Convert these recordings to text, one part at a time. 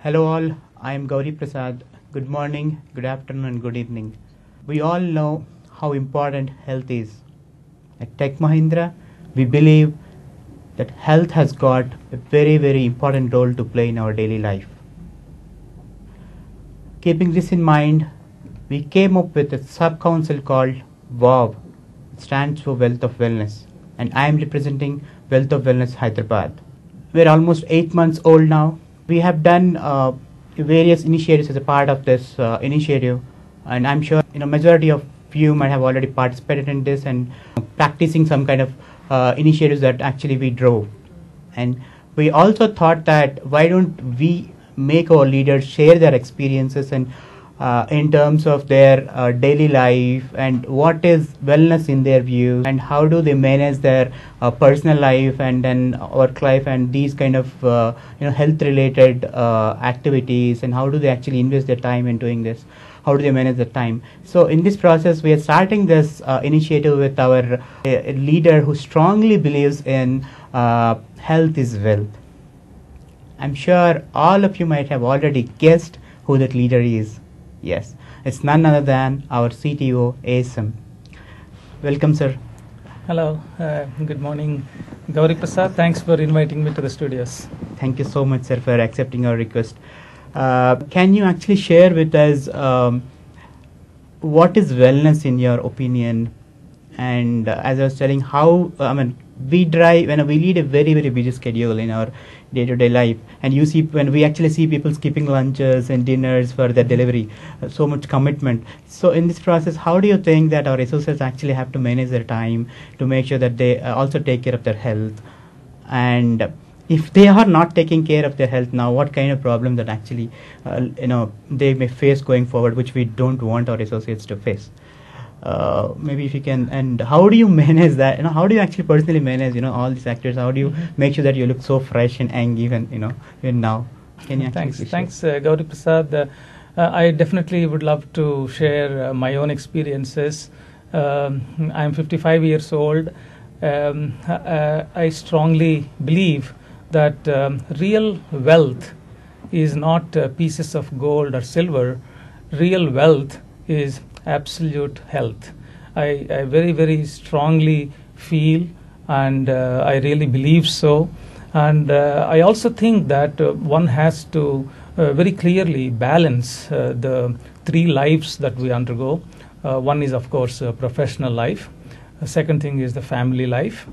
Hello all, I am Gauri Prasad. Good morning, good afternoon and good evening. We all know how important health is. At Tech Mahindra, we believe that health has got a very important role to play in our daily life. Keeping this in mind, we came up with a sub-council called WOW. It stands for Wealth of Wellness, and I am representing Wealth of Wellness Hyderabad. We're almost 8 months old now. We have done various initiatives as a part of this initiative, and I'm sure majority of you might have already participated in this and practicing some kind of initiatives that actually we drove. And we also thought that why don't we make our leaders share their experiences and in terms of their daily life and what is wellness in their view and how do they manage their personal life and then work life and these kind of health related activities, and how do they actually invest their time in doing this, how do they manage the time. So in this process we are starting this initiative with our leader who strongly believes in health is wealth. I'm sure all of you might have already guessed who that leader is. Yes, it's none other than our CTO, S. Welcome, sir. Hello, good morning. Gauri Prasad, thanks for inviting me to the studios. Thank you so much, sir, for accepting our request. Can you actually share with us what is wellness in your opinion? And as I was telling, how, we lead a very busy schedule in our day-to-day life, and you see when we actually see people skipping lunches and dinners for their delivery, so much commitment. So in this process, how do you think that our associates actually have to manage their time to make sure that they also take care of their health? And if they are not taking care of their health now, what kind of problem that actually they may face going forward, which we don't want our associates to face? Maybe if you can, and how do you manage that? How do you actually personally manage all these actors? How do you make sure that you look so fresh and young even now? Can you thanks Gauri Prasad. I definitely would love to share my own experiences. I'm 55 years old. I strongly believe that very wealth is not pieces of gold or silver. Real wealth is absolute health. I very strongly feel, and I really believe so. And I also think that one has to very clearly balance the three lives that we undergo. One is, of course, professional life. The second thing is the family life.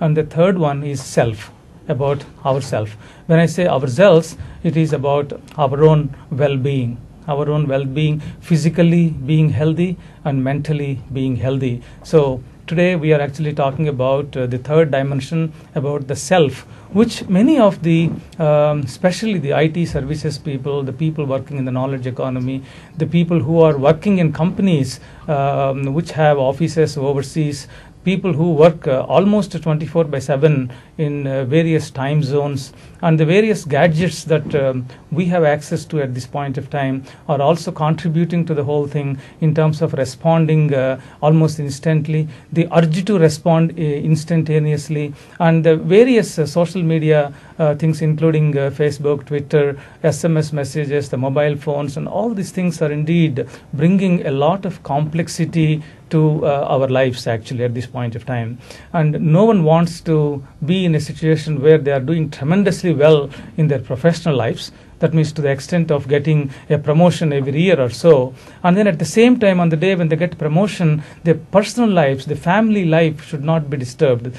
And the third one is self, about ourselves. When I say ourselves, it is about our own well-being. Our own well-being, physically being healthy and mentally being healthy. So today we are actually talking about the third dimension, about the self, which many of the, especially the IT services people, the people working in the knowledge economy, the people who are working in companies which have offices overseas, people who work almost 24/7 in various time zones, and the various gadgets that we have access to at this point of time are also contributing to the whole thing in terms of responding almost instantly, the urge to respond instantaneously, and the various social media things including Facebook, Twitter, SMS messages, the mobile phones, and all these things are indeed bringing a lot of complexity to our lives actually at this point of time. And no one wants to be in a situation where they are doing tremendously well in their professional lives. That means to the extent of getting a promotion every year or so. And then at the same time, on the day when they get promotion, their personal lives, the family life should not be disturbed.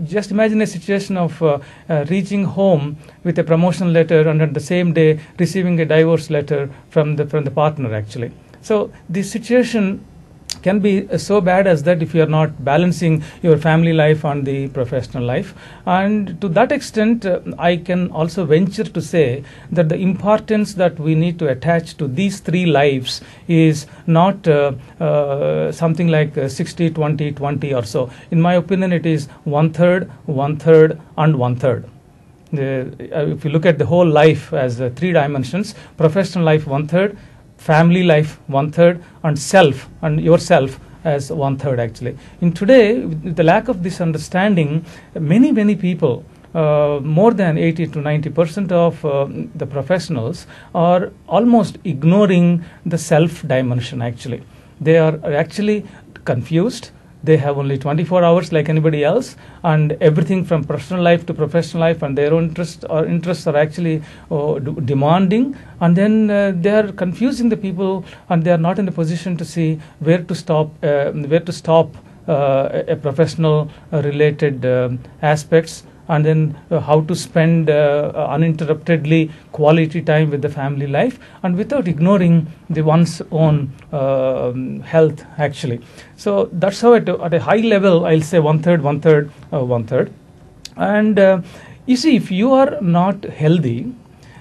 Just imagine a situation of reaching home with a promotional letter and at the same day receiving a divorce letter from the partner actually. So this situation can be so bad as that if you are not balancing your family life and the professional life. And to that extent, I can also venture to say that the importance that we need to attach to these three lives is not something like 60-20-20 or so. In my opinion, it is 1/3, 1/3, and 1/3. If you look at the whole life as 3 dimensions, professional life 1/3, family life 1/3, and self and yourself as 1/3 actually. In today, with the lack of this understanding, many people more than 80 to 90% of the professionals are almost ignoring the self dimension actually. They are actually confused. They have only 24 hours like anybody else, and everything from personal life to professional life and their own interests are actually demanding, and then they are confusing the people, and they are not in the position to see where to stop a professional related aspects, and then how to spend uninterruptedly quality time with the family life, and without ignoring the one's own health actually. So that's how at a high level I'll say one third. And you see, if you are not healthy,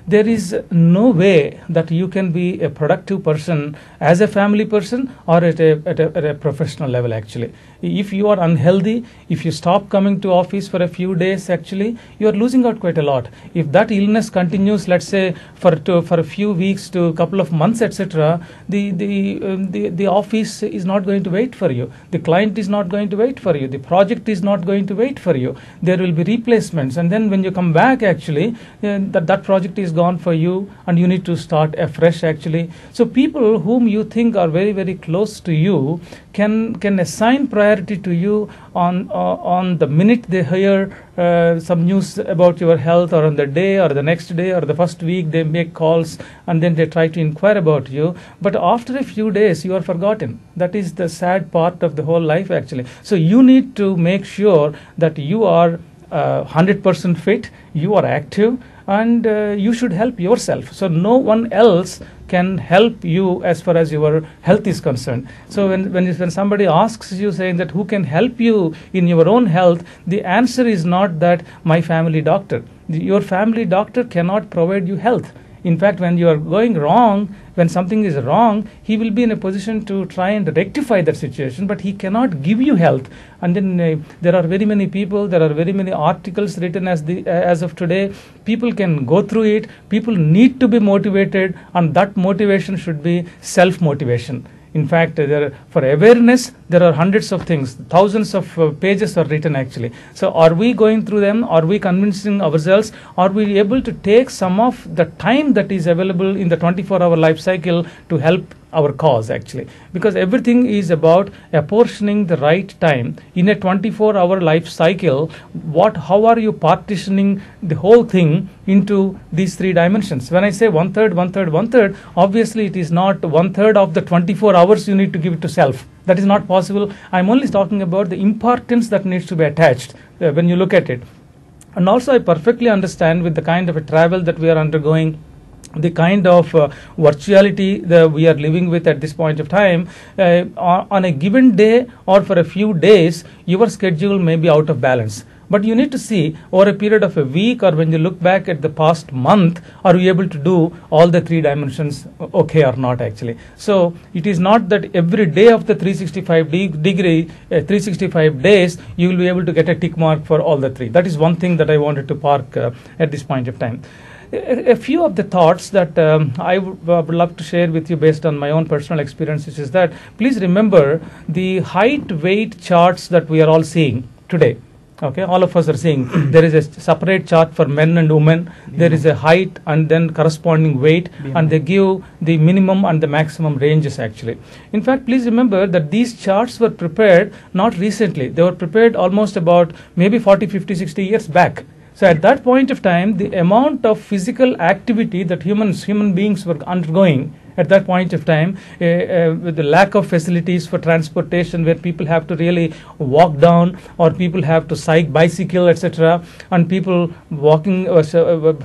there is no way that you can be a productive person as a family person or at a professional level actually. If you are unhealthy, if you stop coming to office for a few days, actually you are losing out quite a lot. If that illness continues, let's say for a few weeks to a couple of months, etc., the office is not going to wait for you. The client is not going to wait for you. The project is not going to wait for you. There will be replacements, and then when you come back, actually that project is gone for you, and you need to start afresh actually. So people whom you think are very, very close to you can assign priority to you on the minute they hear some news about your health, or on the day or the next day or the first week they make calls, and then they try to inquire about you. But after a few days you are forgotten. That is the sad part of the whole life actually. So you need to make sure that you are 100% fit, you are active, and you should help yourself. So no one else can help you as far as your health is concerned. So when somebody asks you saying that who can help you in your own health, the answer is not that my family doctor. Your family doctor cannot provide you health. In fact, when you are going wrong, when something is wrong, he will be in a position to try and rectify that situation, but he cannot give you health. And then there are very many people, there are very many articles written as of today. People can go through it. People need to be motivated, and that motivation should be self-motivation. In fact, for awareness, there are hundreds of things, thousands of pages are written actually. So are we going through them? Are we convincing ourselves? Are we able to take some of the time that is available in the 24-hour life cycle to help our cause actually? Because everything is about apportioning the right time in a 24-hour life cycle. How are you partitioning the whole thing into these three dimensions? When I say one third, obviously it is not 1/3 of the 24 hours you need to give it to self. That is not possible. I'm only talking about the importance that needs to be attached when you look at it. And also I perfectly understand with the kind of a travel that we are undergoing, the kind of virtuality that we are living with at this point of time, on a given day or for a few days, your schedule may be out of balance. But you need to see over a period of a week, or when you look back at the past month, are you able to do all the three dimensions okay or not actually? So it is not that every day of the 365 days you will be able to get a tick mark for all the three. That is one thing that I wanted to park at this point of time. A few of the thoughts that I would love to share with you based on my own personal experiences is that please remember the height weight charts that we are all seeing today. Okay, all of us are seeing there is a separate chart for men and women. There is a height and then corresponding weight, and they give the minimum and the maximum ranges actually. In fact, please remember that these charts were prepared not recently. They were prepared almost about maybe 40, 50, 60 years back. So at that point of time, the amount of physical activity that human beings were undergoing at that point of time, with the lack of facilities for transportation, where people have to really walk down, or people have to bicycle, etc., and people walking,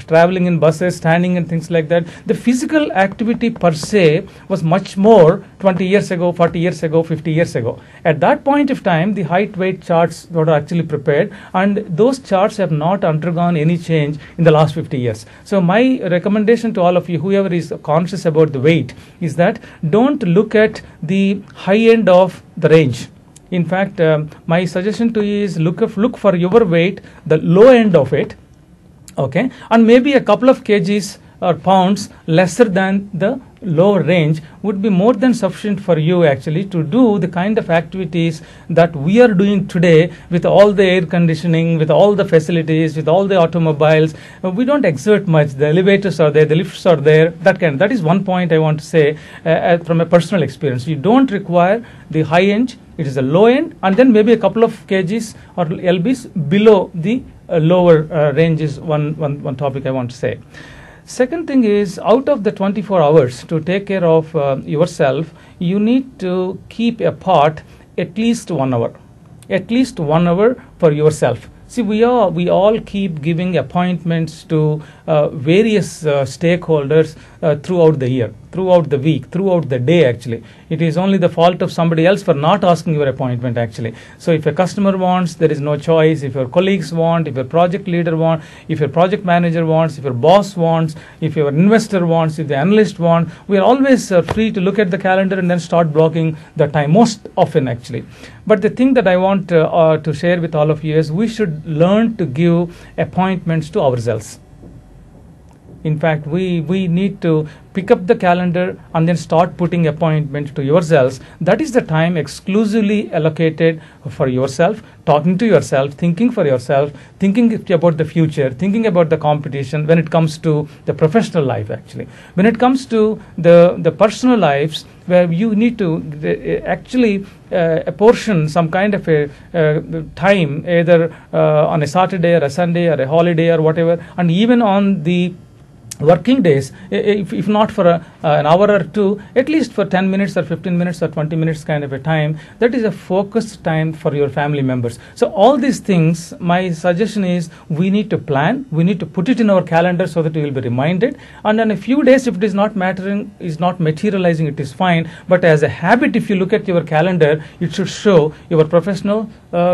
traveling in buses, standing and things like that. The physical activity per se was much more 20 years ago, 40 years ago, 50 years ago. At that point of time, the height weight charts were actually prepared, and those charts have not undergone any change in the last 50 years. So my recommendation to all of you, whoever is conscious about the weight, is that don't look at the high end of the range. In fact, my suggestion to you is look for your weight, the low end of it, okay, and maybe a couple of kgs or pounds lesser than the lower range would be more than sufficient for you actually to do the kind of activities that we are doing today with all the air conditioning, with all the facilities, with all the automobiles. We don't exert much. The elevators are there, the lifts are there, that is one point I want to say from a personal experience. You don't require the high end, it is a low end, and then maybe a couple of kgs or lbs below the lower range is one topic I want to say. Second thing is, out of the 24 hours to take care of yourself, you need to keep apart at least 1 hour. At least 1 hour for yourself. See, we all keep giving appointments to various stakeholders throughout the year, throughout the week, throughout the day actually. It is only the fault of somebody else for not asking your appointment actually. So if a customer wants, there is no choice. If your colleagues want, if your project leader wants, if your project manager wants, if your boss wants, if your investor wants, if the analyst wants, we are always free to look at the calendar and then start blocking the time most often actually. But the thing that I want to share with all of you is we should learn to give appointments to ourselves. In fact, we need to pick up the calendar and then start putting appointments to yourselves. That is the time exclusively allocated for yourself, talking to yourself, thinking for yourself, thinking about the future, thinking about the competition when it comes to the professional life actually. When it comes to the personal lives, where you need to actually apportion some kind of a time, either on a Saturday or a Sunday or a holiday or whatever, and even on the working days, if not for an hour or two, at least for 10 minutes or 15 minutes or 20 minutes kind of a time, that is a focused time for your family members. So all these things, my suggestion is we need to plan, we need to put it in our calendar so that we will be reminded, and in a few days if it is not materializing, it is fine, but as a habit, if you look at your calendar, it should show your professional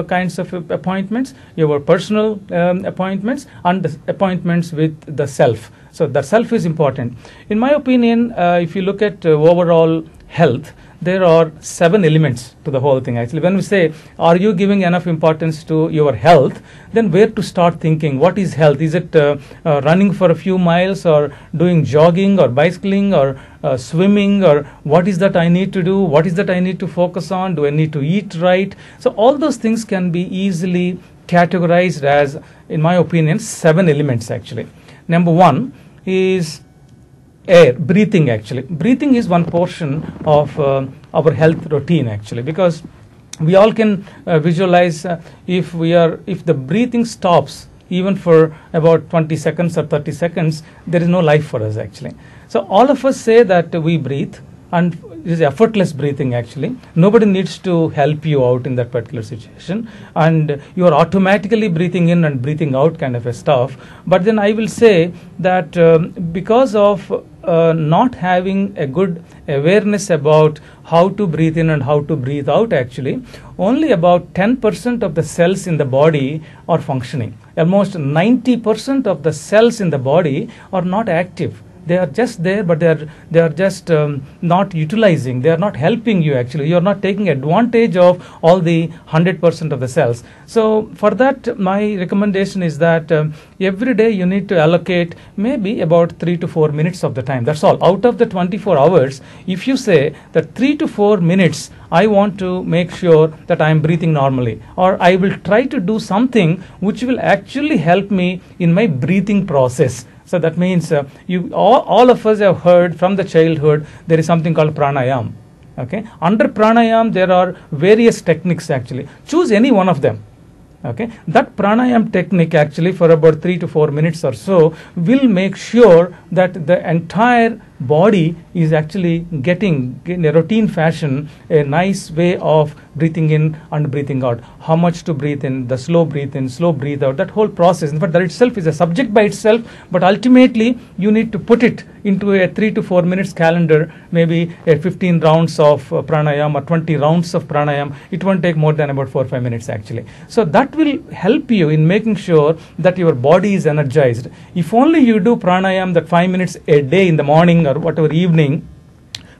kinds of appointments, your personal appointments, and the appointments with the self. So the self is important. In my opinion, if you look at overall health, there are 7 elements to the whole thing actually. When we say, are you giving enough importance to your health, then where to start thinking? What is health? Is it running for a few miles, or doing jogging or bicycling, or swimming, or what is that I need to do? What is that I need to focus on? Do I need to eat right? So all those things can be easily categorized as, in my opinion, 7 elements actually. Number 1 is breathing actually. Breathing is one portion of our health routine actually, because we all can visualize if the breathing stops even for about 20 seconds or 30 seconds, there is no life for us actually. So all of us say that we breathe, and it is effortless breathing actually. Nobody needs to help you out in that particular situation, and you are automatically breathing in and breathing out kind of a stuff. But then I will say that because of not having a good awareness about how to breathe in and how to breathe out actually, only about 10% of the cells in the body are functioning. Almost 90% of the cells in the body are not active. They are just there, but they are just not utilizing. They are not helping you actually. You are not taking advantage of all the 100% of the cells. So for that, my recommendation is that every day you need to allocate maybe about 3 to 4 minutes of the time. That's all. Out of the 24 hours, if you say that 3 to 4 minutes, I want to make sure that I am breathing normally, or I will try to do something which will actually help me in my breathing process. So that means all of us have heard from the childhood there is something called Pranayam. Okay, under Pranayam there are various techniques actually. Choose any one of them. Okay, that Pranayam technique actually for about 3 to 4 minutes or so will make sure that the entire body is actually getting in a routine fashion a nice way of breathing in and breathing out. How much to breathe in, the slow breathe in, slow breathe out, that whole process. In fact, that itself is a subject by itself, but ultimately you need to put it into a 3 to 4 minutes calendar, maybe a 15 rounds of pranayam or 20 rounds of pranayam. It won't take more than about 4 or 5 minutes actually. So that will help you in making sure that your body is energized. If only you do pranayam that 5 minutes a day in the morning or whatever evening,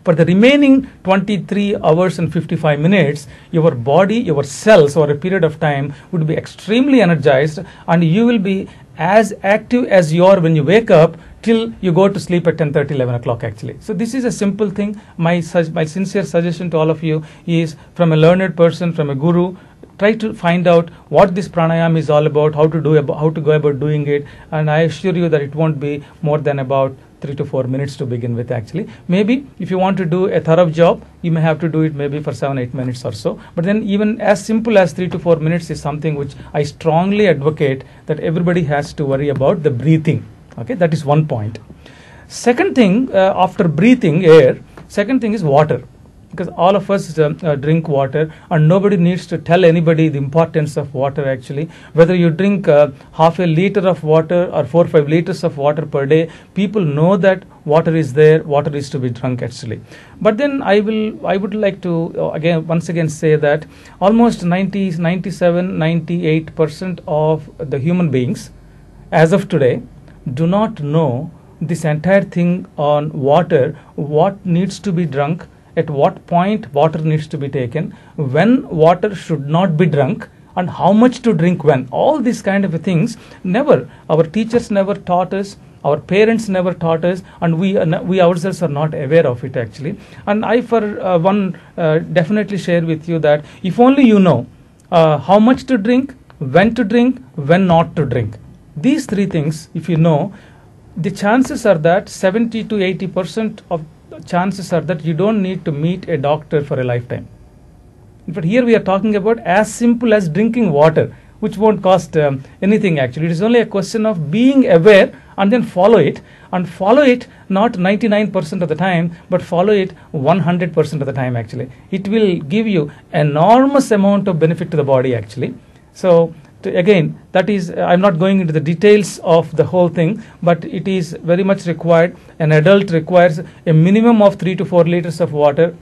for the remaining 23 hours and 55 minutes, your body, your cells over a period of time would be extremely energized, and you will be as active as you are when you wake up till you go to sleep at 10:30, 11 o'clock actually. So this is a simple thing. My sincere suggestion to all of you is, from a learned person, from a guru, try to find out what this pranayam is all about, how to go about doing it, and I assure you that it won't be more than about 3 to 4 minutes to begin with actually. Maybe if you want to do a thorough job, you may have to do it maybe for 7-8 minutes or so, but then even as simple as 3 to 4 minutes is something which I strongly advocate that everybody has to worry about, the breathing. Okay, that is one point. Second thing, after breathing air, second thing is water, because all of us drink water, and nobody needs to tell anybody the importance of water actually. Whether you drink half a liter of water or 4-5 liters of water per day, people know that water is there, water is to be drunk actually. But then I would like to once again say that almost 98% of the human beings as of today do not know this entire thing on water, what needs to be drunk, at what point water needs to be taken, when water should not be drunk, and how much to drink when. All these kind of things, our teachers never taught us, our parents never taught us, and we ourselves are not aware of it actually. And I definitely share with you that if only you know how much to drink, when not to drink. These three things, if you know, the chances are that 70 to 80% of chances are that you don't need to meet a doctor for a lifetime. But here we are talking about as simple as drinking water, which won't cost anything actually. It is only a question of being aware and then follow it, and follow it not 99% of the time, but follow it 100% of the time actually. It will give you enormous amount of benefit to the body actually. So again, that is, I'm not going into the details of the whole thing, but it is very much required. An adult requires a minimum of 3 to 4 liters of water.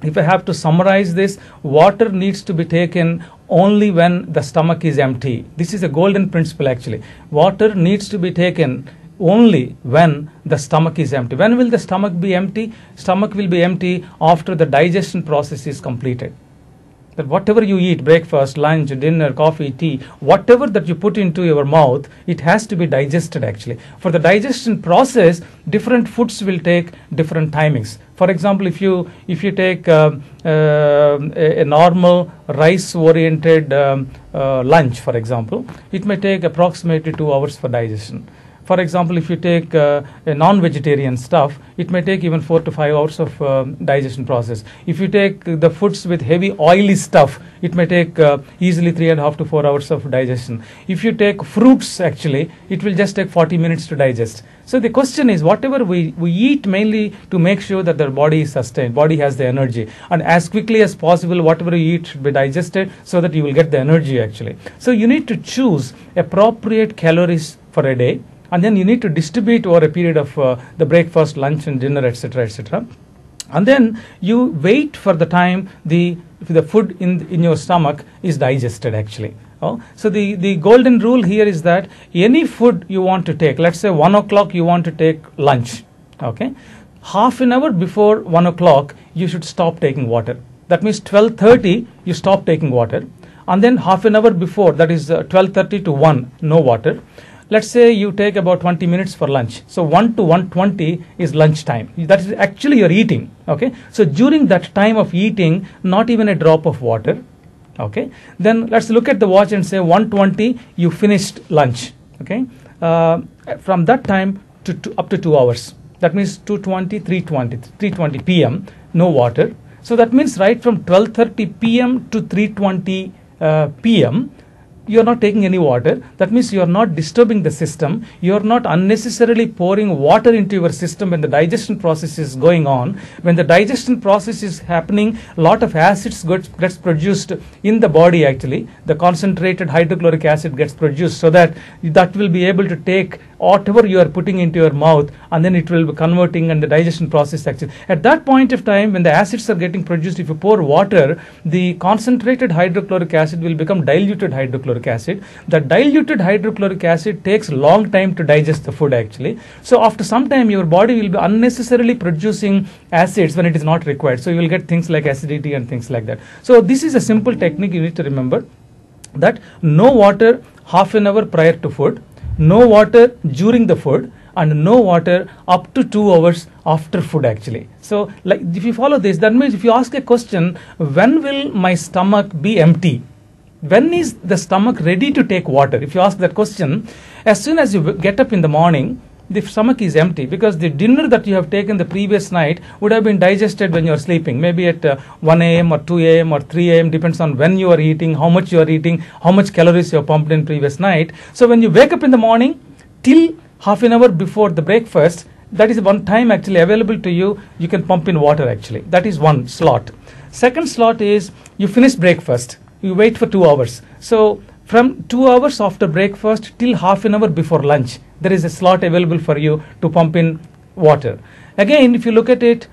If I have to summarize this, water needs to be taken only when the stomach is empty. This is a golden principle actually. Water needs to be taken only when the stomach is empty. When will the stomach be empty? Stomach will be empty after the digestion process is completed. That whatever you eat, breakfast, lunch, dinner, coffee, tea, whatever that you put into your mouth, it has to be digested actually. For the digestion process, different foods will take different timings. For example, if you take a normal rice-oriented lunch, for example, it may take approximately 2 hours for digestion. For example, if you take a non-vegetarian stuff, it may take even 4 to 5 hours of digestion process. If you take the foods with heavy oily stuff, it may take easily 3.5 to 4 hours of digestion. If you take fruits actually, it will just take 40 minutes to digest. So the question is, whatever we eat mainly to make sure that the body is sustained, body has the energy, and as quickly as possible whatever you eat should be digested so that you will get the energy actually. So you need to choose appropriate calories for a day, and then you need to distribute over a period of the breakfast, lunch and dinner, etc., etc. And then you wait for the time the food in your stomach is digested actually. So the golden rule here is that any food you want to take, let's say 1 o'clock you want to take lunch, okay, half an hour before 1 o'clock you should stop taking water. That means 12:30 you stop taking water, and then half an hour before, that is 12:30 to 1, no water. Let's say you take about 20 minutes for lunch. So 1 to 1:20 is lunch time. That is actually you're eating. Okay. So during that time of eating, not even a drop of water. Okay. Then let's look at the watch and say 1:20 you finished lunch. Okay. From that time to up to 2 hours. That means 2:20, 3:20 p.m. no water. So that means right from 12:30 p.m. to 3:20 p.m. you are not taking any water. That means you are not disturbing the system. You are not unnecessarily pouring water into your system when the digestion process is going on. When the digestion process is happening, a lot of acids gets produced in the body actually. The concentrated hydrochloric acid gets produced, so that will be able to take whatever you are putting into your mouth, and then it will be converting, and the digestion process actually. At that point of time, when the acids are getting produced, if you pour water, the concentrated hydrochloric acid will become diluted hydrochloric acid. The diluted hydrochloric acid takes long time to digest the food actually. So after some time, your body will be unnecessarily producing acids when it is not required. So you will get things like acidity and things like that. So this is a simple technique you need to remember, that no water half an hour prior to food. no water during the food, and no water up to 2 hours after food actually. So like if you follow this, that means if you ask a question, when will my stomach be empty? When is the stomach ready to take water? If you ask that question, as soon as you get up in the morning, the stomach is empty, because the dinner that you have taken the previous night would have been digested when you are sleeping, maybe at 1 a.m. or 2 a.m. or 3 a.m. depends on when you are eating, how much you are eating, how much calories you have pumped in previous night. So when you wake up in the morning, till half an hour before the breakfast, that is one time actually available to you, you can pump in water actually. That is one slot. Second slot is you finish breakfast, you wait for 2 hours. So from 2 hours after breakfast till half an hour before lunch, there is a slot available for you to pump in water. Again, if you look at it,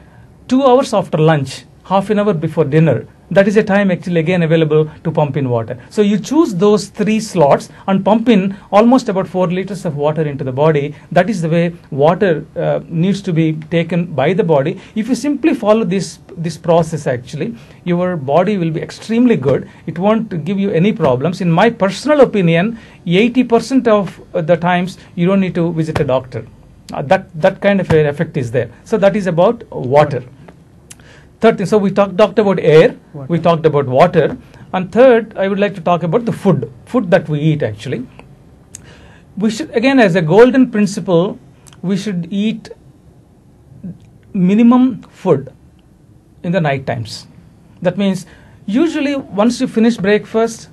2 hours after lunch, half an hour before dinner, that is a time actually again available to pump in water. So you choose those 3 slots and pump in almost about 4 liters of water into the body. That is the way water needs to be taken by the body. If you simply follow this process actually, your body will be extremely good. It won't give you any problems. In my personal opinion, 80% of the times you don't need to visit a doctor. That kind of an effect is there. So that is about water. Third thing, so we talked about air, we talked about water, and third, I would like to talk about the food that we eat actually. We should, again, as a golden principle, we should eat minimum food in the night times. That means usually once you finish breakfast,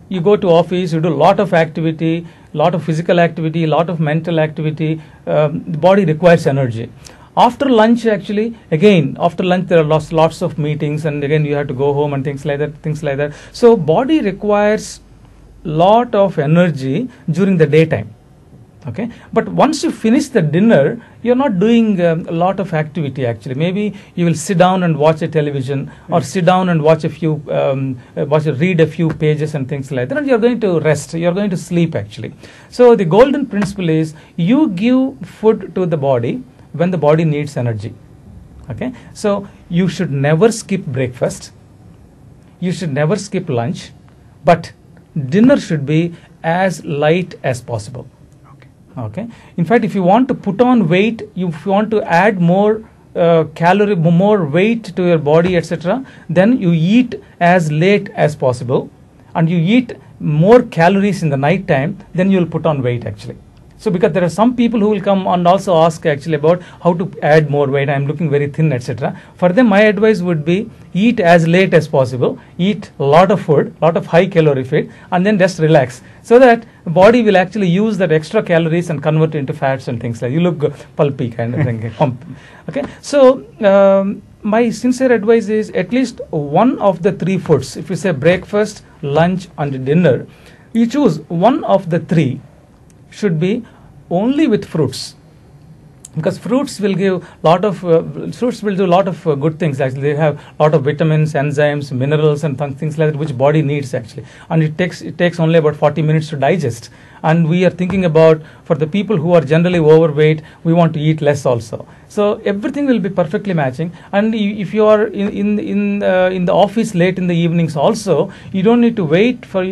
you go to office, you do a lot of activity, lot of physical activity, lot of mental activity, the body requires energy. After lunch, actually, again, after lunch there are lots of meetings, and again you have to go home and things like that. So body requires lot of energy during the daytime. Okay, but once you finish the dinner, you're not doing a lot of activity actually. Maybe you will sit down and watch a television, or sit down and watch a few, read a few pages and things like that, and you're going to rest, you're going to sleep actually. So the golden principle is you give food to the body when the body needs energy. Okay, so you should never skip breakfast, you should never skip lunch, but dinner should be as light as possible. Okay, in fact, if you want to put on weight, if you want to add more more weight to your body, etc., then you eat as late as possible, and you eat more calories in the night time, then you will put on weight actually. So because there are some people who will come and also ask actually about how to add more weight, I am looking very thin, etc. For them, my advice would be eat as late as possible, eat a lot of food, lot of high calorie food, and then just relax, so that the body will actually use that extra calories and convert it into fats and things like that. You look pulpy kind of thing. Okay, so my sincere advice is at least one of the 3 foods. If you say breakfast, lunch, and dinner, you choose one of the 3 should be only with fruits, because fruits will give lot of fruits will do a lot of good things actually. They have a lot of vitamins, enzymes, minerals, and things like that which body needs actually, and it takes only about 40 minutes to digest. And we are thinking about, for the people who are generally overweight, we want to eat less also. So everything will be perfectly matching. And if you are in the office late in the evenings also, you don't need to wait for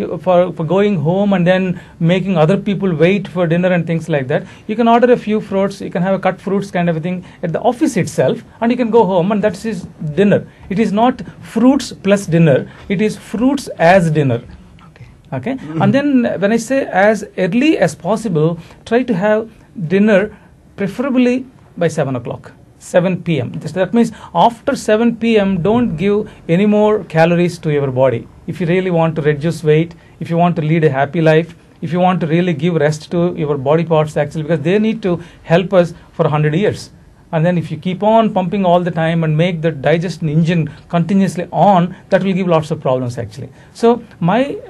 going home and then making other people wait for dinner and things like that. You can order a few fruits, you can have a cut fruits kind of a thing at the office itself, and you can go home, and that's his dinner. It is not fruits plus dinner, it is fruits as dinner. Okay, and then when I say as early as possible, try to have dinner preferably by 7 o'clock, 7 p.m. That means after 7 p.m. don't give any more calories to your body. If you really want to reduce weight, if you want to lead a happy life, if you want to really give rest to your body parts actually, because they need to help us for 100 years. And then if you keep on pumping all the time and make the digestion engine continuously on, that will give lots of problems actually. So my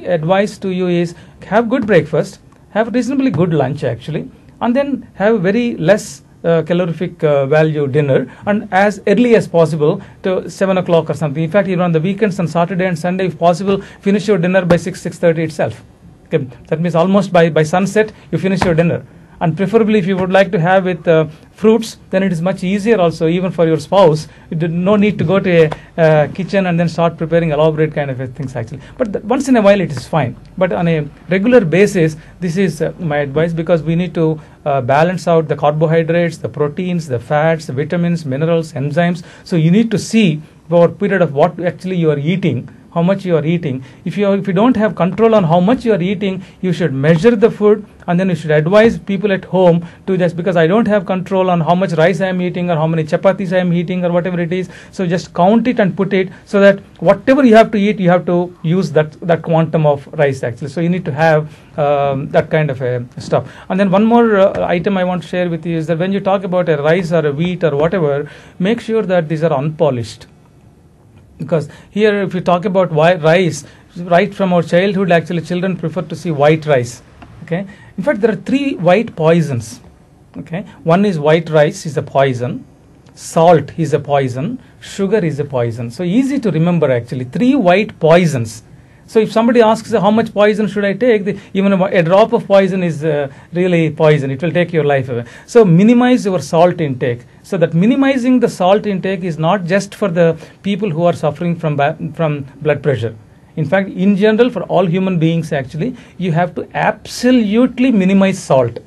advice to you is have good breakfast, have reasonably good lunch actually, and then have very less calorific value dinner, and as early as possible to 7 o'clock or something. In fact, even on the weekends on Saturday and Sunday, if possible, finish your dinner by 6:30 itself. Okay. That means almost by sunset you finish your dinner. And preferably, if you would like to have with fruits, then it is much easier also, even for your spouse. No need to go to a kitchen and then start preparing elaborate kind of things actually. But once in a while it is fine. But on a regular basis, this is my advice, because we need to balance out the carbohydrates, the proteins, the fats, the vitamins, minerals, enzymes. So you need to see for a period of what actually you are eating, how much you are eating. If you don't have control on how much you are eating, you should measure the food, and then you should advise people at home to just, because I don't have control on how much rice I am eating or how many chapatis I am eating or whatever it is, so just count it and put it, so that whatever you have to eat, you have to use that quantum of rice actually. So you need to have that kind of stuff. And then one more item I want to share with you is that when you talk about a rice or a wheat or whatever, make sure that these are unpolished. Because here, if you talk about rice, right from our childhood, actually children prefer to see white rice. Okay. In fact, there are 3 white poisons. Okay. One is white rice is a poison, salt is a poison, sugar is a poison. So easy to remember actually. 3 white poisons. So if somebody asks how much poison should I take, even a drop of poison is really poison. It will take your life away. So minimize your salt intake. So that minimizing the salt intake is not just for the people who are suffering from blood pressure. In fact, in general, for all human beings actually, you have to absolutely minimize salt.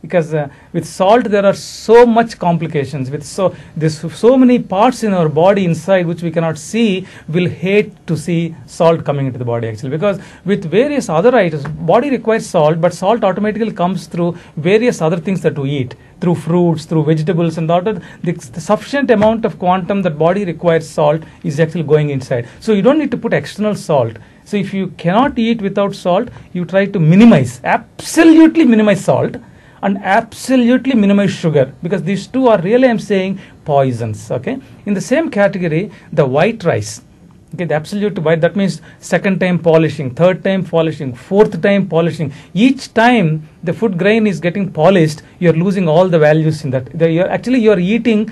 Because with salt there are so much complications. There's so many parts in our body inside which we cannot see. Will hate to see salt coming into the body actually, because with various other items, body requires salt, but salt automatically comes through various other things that we eat, through fruits, through vegetables, and the sufficient amount of quantum that body requires salt is actually going inside. So you don't need to put external salt. So if you cannot eat without salt, you try to minimize, absolutely minimize salt, and absolutely minimize sugar, because these two are really, I'm saying, poisons. Okay. In the same category, the white rice. Okay, the absolute white, that means second time polishing, third time polishing, fourth time polishing. Each time the food grain is getting polished, you're losing all the values in that. You're eating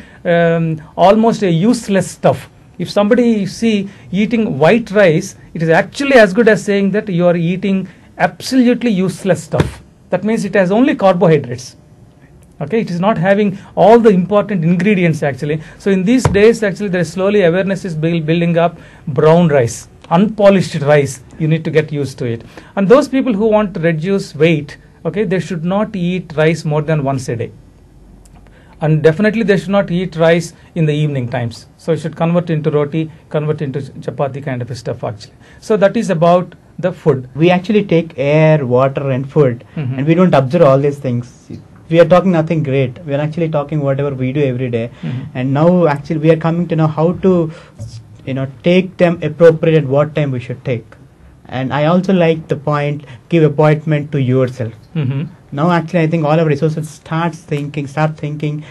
almost a useless stuff. If somebody eating white rice, it is actually as good as saying that you are eating absolutely useless stuff. That means it has only carbohydrates. Okay, it is not having all the important ingredients actually. So in these days actually there is slowly awareness is building up. Brown rice, unpolished rice, you need to get used to it. And those people who want to reduce weight, okay, they should not eat rice more than once a day. And definitely they should not eat rice in the evening times. So you should convert into roti, convert into chapati kind of stuff actually. So that is about the food. We actually take air, water and food, and we don't observe all these things. We are talking nothing great. We are actually talking whatever we do every day. And now actually we are coming to know how to take them appropriate at what time we should take. And I also like the point, give appointment to yourself. Now actually I think all our resources start thinking,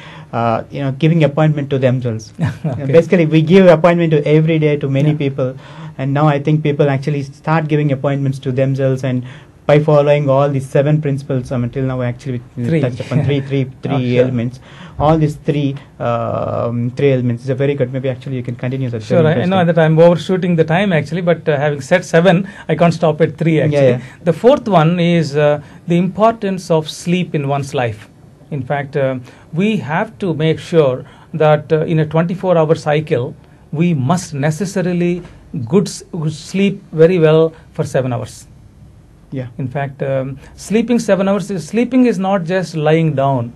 giving appointment to themselves. Okay. Basically we give appointment to every day to many people, and now I think people actually start giving appointments to themselves, and by following all these 7 principles, until now actually we touched upon three elements. All these three elements is a very good. Maybe actually you can continue that. Sure, I know that I'm overshooting the time actually, but having said 7, I can't stop at 3 actually. Yeah. The 4th one is the importance of sleep in one's life. In fact, we have to make sure that in a 24-hour cycle, we must necessarily sleep very well for 7 hours. Yeah. In fact, sleeping 7 hours, sleeping is not just lying down.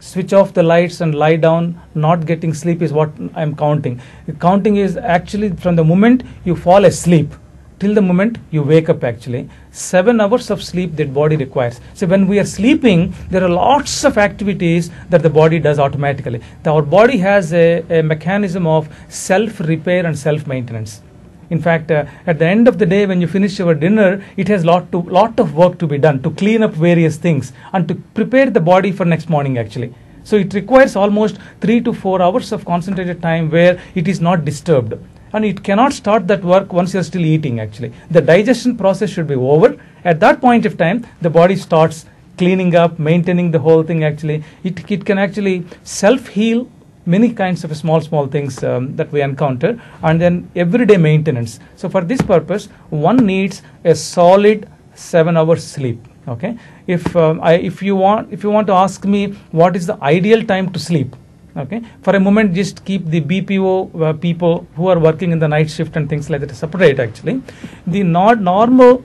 Switch off the lights and lie down. Not getting sleep is what I'm counting. Counting is actually from the moment you fall asleep till the moment you wake up actually. 7 hours of sleep that body requires. So when we are sleeping, there are lots of activities that the body does automatically. Our body has a mechanism of self-repair and self-maintenance. In fact, at the end of the day, when you finish your dinner, it has lot of work to be done to clean up various things and to prepare the body for next morning actually. So it requires almost 3 to 4 hours of concentrated time where it is not disturbed. And it cannot start that work once you are still eating actually. The digestion process should be over. At that point of time, the body starts cleaning up, maintaining the whole thing actually. It can actually self-heal many kinds of small things that we encounter, and then everyday maintenance. So for this purpose, one needs a solid 7 hours sleep. Okay, if you want to ask me what is the ideal time to sleep, okay, for a moment just keep the BPO people who are working in the night shift and things like that separate. Actually, the normal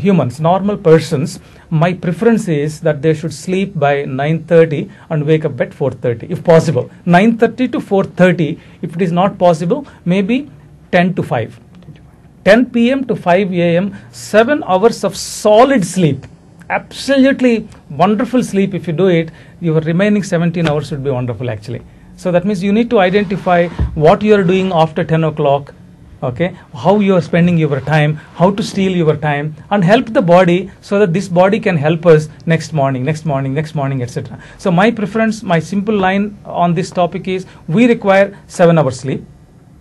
humans, normal persons, my preference is that they should sleep by 9:30 and wake up at 4:30 if possible. 9:30 to 4:30. If it is not possible, maybe 10 to 5. 10 p.m. to 5 a.m. 7 hours of solid sleep. Absolutely wonderful sleep. If you do it, your remaining 17 hours would be wonderful actually. So that means you need to identify what you are doing after 10 o'clock. Okay, how you are spending your time, how to steal your time, and help the body so that this body can help us next morning, etc. So my preference, my simple line on this topic is we require 7 hours sleep.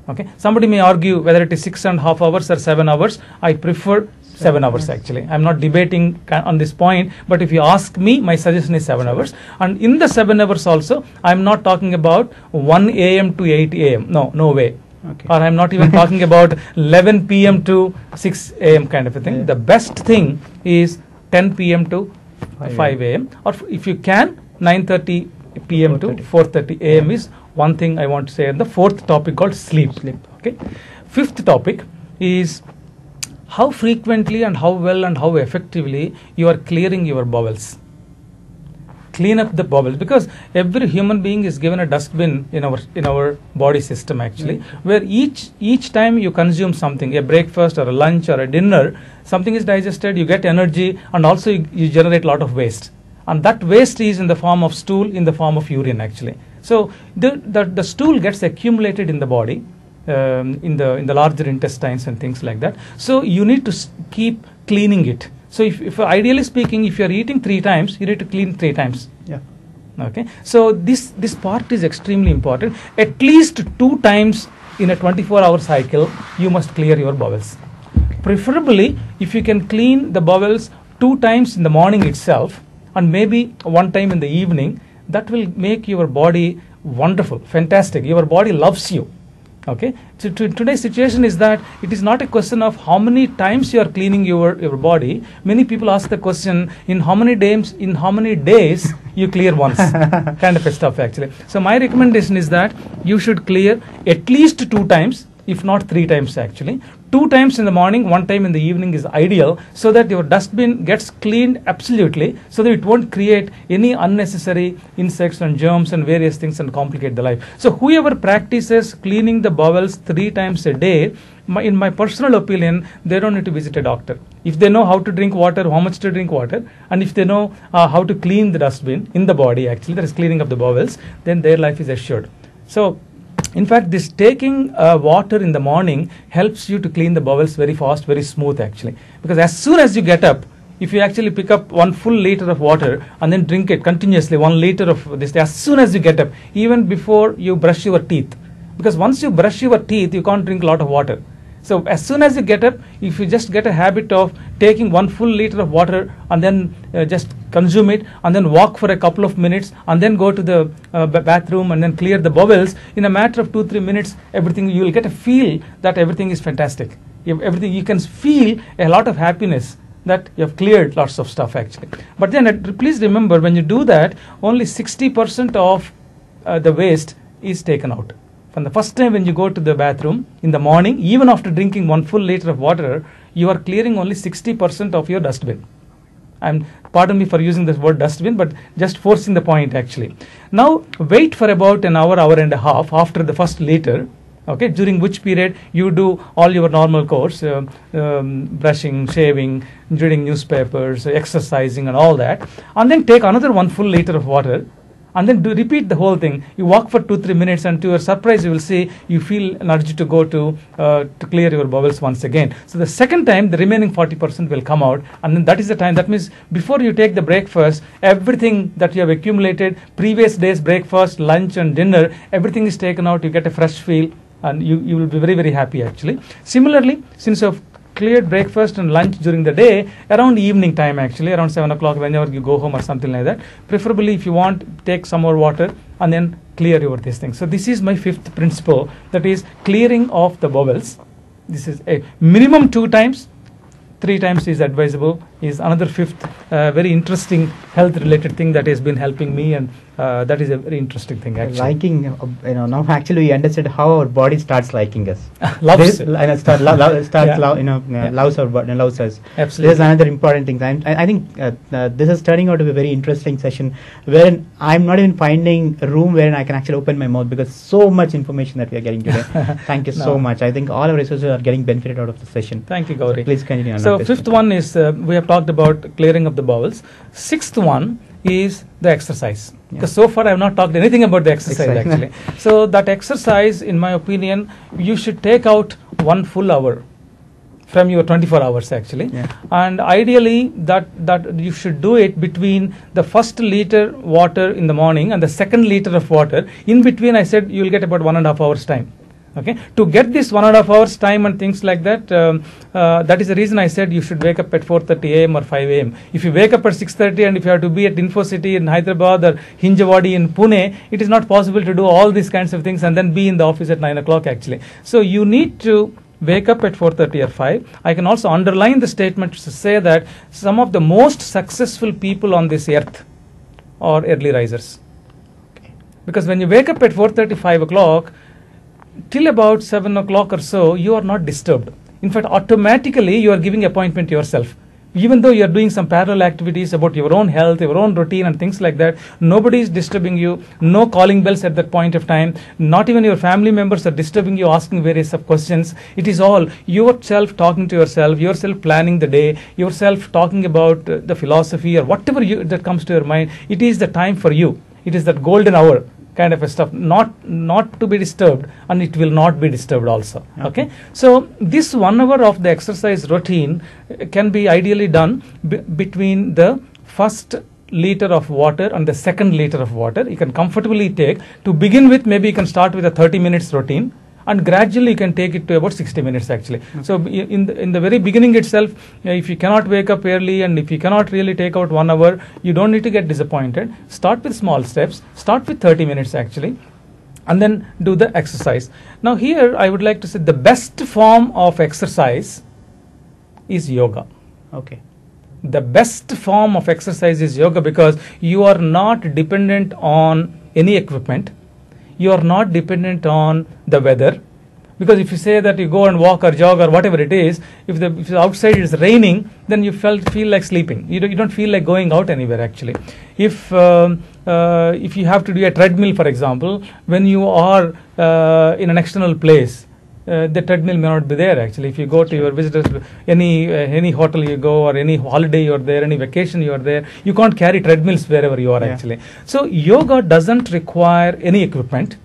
Okay, somebody may argue whether it is 6.5 hours or 7 hours. I prefer 7 hours actually. I'm not debating on this point, but if you ask me, my suggestion is 7 hours. And in the 7 hours also, I'm not talking about 1 a.m. to 8 a.m. No way. Okay. Or I'm not even talking about 11 p.m. to 6 a.m. kind of a thing. Yeah. The best thing is 10 p.m. to 5 a.m. or if you can 9:30 p.m. to 4:30 a.m. is one thing I want to say. And the fourth topic called sleep. Okay. Fifth topic is how frequently and how well and how effectively you are clearing your bowels. Clean up the bowels, because every human being is given a dustbin in our body system actually, where each time you consume something, a breakfast or a lunch or a dinner, something is digested, you get energy, and also you generate a lot of waste, and that waste is in the form of stool, in the form of urine actually. So the stool gets accumulated in the body, in the larger intestines and things like that. So you need to keep cleaning it. So if ideally speaking, if you are eating 3 times, you need to clean 3 times. Yeah. Okay. So this part is extremely important. At least 2 times in a 24-hour cycle, you must clear your bowels. Okay. Preferably, if you can clean the bowels 2 times in the morning itself, and maybe 1 time in the evening, that will make your body wonderful, fantastic. Your body loves you. Okay, so today's situation is that it is not a question of how many times you are cleaning your body. Many people ask the question, in how many days you clear once, kind of a stuff actually. So my recommendation is that you should clear at least 2 times, if not 3 times actually. 2 times in the morning, 1 time in the evening is ideal, so that your dustbin gets cleaned absolutely, so that it won't create any unnecessary insects and germs and various things and complicate the life. So whoever practices cleaning the bowels 3 times a day, in my personal opinion, they don't need to visit a doctor. If they know how to drink water, how much to drink water, and if they know how to clean the dustbin in the body actually, that is cleaning of the bowels, then their life is assured. So in fact, this taking water in the morning helps you to clean the bowels very fast, very smooth actually. Because as soon as you get up, if you actually pick up 1 full liter of water and then drink it continuously, 1 liter of this, as soon as you get up, even before you brush your teeth. Because once you brush your teeth, you can't drink a lot of water. So as soon as you get up, if you just get a habit of taking 1 full liter of water and then just consume it, and then walk for a couple of minutes, and then go to the bathroom and then clear the bowels, in a matter of 2-3 minutes, everything, you will get a feel that everything is fantastic. Everything, you can feel a lot of happiness that you have cleared lots of stuff actually. But then please remember, when you do that, only 60% of the waste is taken out. From the first time when you go to the bathroom in the morning, even after drinking 1 full liter of water, you are clearing only 60% of your dustbin. And pardon me for using this word dustbin, but just forcing the point actually. Now wait for about an hour and a half after the first liter, okay, during which period you do all your normal course, brushing, shaving, reading newspapers, exercising and all that, and then take another 1 full liter of water, and then repeat the whole thing. You walk for 2-3 minutes, and to your surprise you will see you feel an urge to go to clear your bowels once again. So the second time the remaining 40% will come out, and then that is the time. That means before you take the breakfast, everything that you have accumulated, previous day's breakfast, lunch and dinner, everything is taken out. You get a fresh feel, and you will be very, very happy actually. Similarly, since you have cleared breakfast and lunch during the day, around evening time actually, around 7 o'clock, whenever you go home or something like that, preferably if you want, take some more water and then clear your these things. So this is my 5th principle, that is clearing of the bowels. This is a minimum 2 times, 3 times is advisable, is another 5th very interesting health related thing that has been helping me, and that is a very interesting thing actually. Liking, now actually we understood how our body starts liking us. Loves it. Loves us. Absolutely. This is another important thing. I think this is turning out to be a very interesting session, wherein I'm not even finding a room wherein I can actually open my mouth, because so much information that we are getting today. Thank you so much. I think all our researchers are getting benefited out of the session. Thank you, Gauri. So please continue. So 5th one is, we have talked about clearing of the bowels. 6th one is the exercise. Because so far I have not talked anything about the exercise actually. So that exercise, in my opinion, you should take out 1 full hour from your 24 hours actually, and ideally that you should do it between the first liter water in the morning and the second liter of water. In between, I said you will get about 1.5 hours time. Okay, to get this 1.5 hours time and things like that, that is the reason I said you should wake up at 4:30 a.m. or 5 a.m. If you wake up at 6:30 and if you have to be at InfoCity in Hyderabad or Hinjawadi in Pune, it is not possible to do all these kinds of things and then be in the office at 9 o'clock actually. So you need to wake up at 4:30 or 5. I can also underline the statement to say that some of the most successful people on this earth are early risers. Because when you wake up at 4:30, 5 o'clock, till about 7 o'clock or so, you are not disturbed. In fact, automatically you are giving appointment to yourself. Even though you are doing some parallel activities about your own health, your own routine and things like that, nobody is disturbing you, no calling bells at that point of time, not even your family members are disturbing you, asking various questions. It is all yourself talking to yourself, yourself planning the day, yourself talking about the philosophy or whatever that comes to your mind. It is the time for you. It is that golden hour kind of a stuff, not to be disturbed, and it will not be disturbed also. Okay, so this 1 hour of the exercise routine can be ideally done between the first liter of water and the second liter of water. You can comfortably take, to begin with, maybe you can start with a 30 minutes routine, and gradually you can take it to about 60 minutes actually. So in the very beginning itself, if you cannot wake up early and if you cannot really take out 1 hour, you don't need to get disappointed. Start with small steps, start with 30 minutes actually, and then do the exercise. Now here I would like to say the best form of exercise is yoga. Okay. The best form of exercise is yoga, because you are not dependent on any equipment. You are not dependent on the weather, because if you say that you go and walk or jog or whatever it is, if the outside is raining, then you feel like sleeping. You don't feel like going out anywhere actually. If you have to do a treadmill, for example, when you are in an external place, the treadmill may not be there actually. If you go to your visitors, any hotel you go or any holiday you are there, any vacation you are there, you can't carry treadmills wherever you are actually. So yoga doesn't require any equipment.